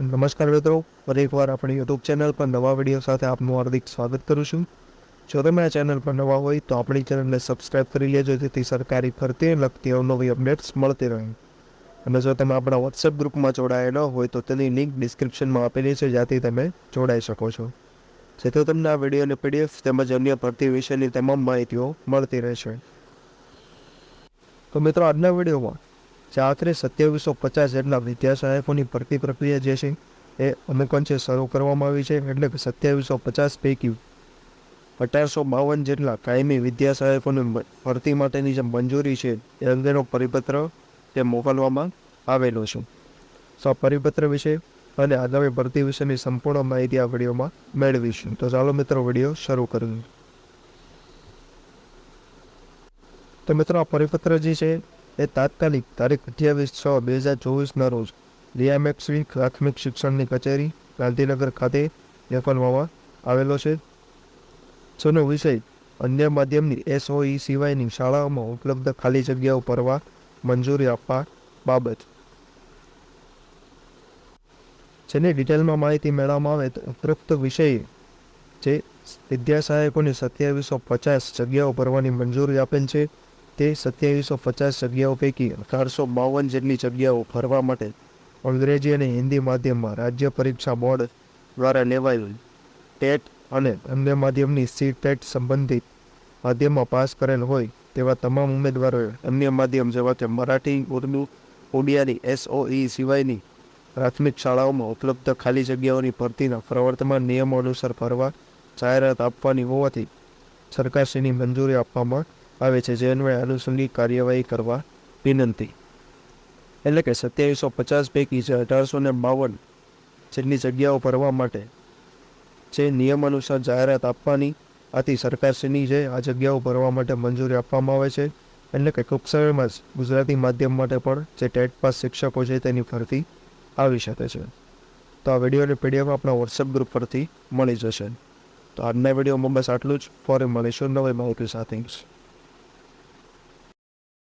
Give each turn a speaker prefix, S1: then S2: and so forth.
S1: નમસ્કાર મિત્રો, ફરી એકવાર આપણી યુટ્યુબ ચેનલ પર નવા વિડીયો સાથે આપનું હાર્દિક સ્વાગત કરું છું. જો તમે આ ચેનલ પર નવા હોય તો આપણી ચેનલને સબસ્ક્રાઇબ કરી લેજો, જેથી સરકારી ભરતીને લગતી અવનવી અપડેટ્સ મળતી રહે. અને જો તમે આપણા વોટ્સએપ ગ્રુપમાં જોડાયેલા હોય તો તેની લિંક ડિસ્ક્રિપ્શનમાં આપેલી છે, જ્યાંથી તમે જોડાઈ શકો છો. જેથી તમને આ વિડીયોની પીડીએફ તેમજ અન્ય ભરતી વિશેની તમામ માહિતીઓ મળતી રહેશે. તો મિત્રો, આજના વિડીયોમાં આખરે 2750 જેટલા વિદ્યા સહાયકોની ભરતી પ્રક્રિયા જે છે એ અમુકંશે શરૂ કરવામાં આવી છે. એટલે કે 2750 પૈકી 1852 જેટલા કાયમી વિદ્યા સહાયકોની ભરતી માટેની જે મંજૂરી છે એ અંગેનો પરિપત્ર તે મોકલવામાં આવેલો છે. આ પરિપત્ર વિશે અને આગામી ભરતી વિશેની સંપૂર્ણ માહિતી આ વિડીયોમાં મેળવીશું. તો ચાલો મિત્રો, વિડીયો શરૂ કરીએ. તો મિત્રો, આ પરિપત્ર જે છે એ તાત્કાલિક તારીખ 28/6/2024 રોજ ડીએમએક્સવી પ્રાથમિક શિક્ષણની કચેરી ગાંધીનગર ખાતે મોકલવામાં આવેલો છે. જેનો વિષય અન્ય માધ્યમની SOE સિવાયની શાળાઓમાં ઉપલબ્ધ ખાલી જગ્યાઓ ભરવા મંજૂરી આપવા બાબત. જેની ડિટેલમાં માહિતી મેળવવામાં આવે તો ઉપરોક્ત વિષય જે વિદ્યા સહાયકોની 2750 જગ્યાઓ ભરવાની મંજૂરી આપેલ છે, તે 2750 જગ્યાઓ પૈકી 1852 જેટલી જગ્યાઓ ભરવા માટે અંગ્રેજી અને હિન્દી માધ્યમમાં રાજ્ય પરીક્ષા બોર્ડ દ્વારા લેવાયેલ ટેટ અને અન્ય માધ્યમની CTET સંબંધિત માધ્યમમાં પાસ કરેલ હોય તેવા તમામ ઉમેદવારોએ અન્ય માધ્યમ જેવા કે મરાઠી, ઉર્દુ, ઓડિયાની SOE સિવાયની પ્રાથમિક શાળાઓમાં ઉપલબ્ધ ખાલી જગ્યાઓની ભરતીના પ્રવર્તમાન નિયમો અનુસાર ભરવા જાહેરાત આપવાની હોવાથી સરકારશ્રીની મંજૂરી આપવામાં આવે છે, જે અન્વયે આનુષંગિક કાર્યવાહી કરવા વિનંતી. એટલે કે 2750 પૈકી 1852 જેટલી જગ્યાઓ ભરવા માટે જે નિયમ અનુસાર જાહેરાત આપવાની, આથી સરકારશ્રીની જે આ જગ્યાઓ ભરવા માટે મંજૂરી આપવામાં આવે છે. એટલે કે ટૂંક સમયમાં જ ગુજરાતી માધ્યમ માટે પણ જે ટેટ પાસ શિક્ષકો છે તેની ભરતી આવી શકે છે. તો આ વિડીયોની PDF આપણા વોટ્સએપ ગ્રુપ પરથી મળી જશે. તો આજના વિડીયોમાં બસ આટલું જ. ફરી મળીશું નવી માહિતી સાથે.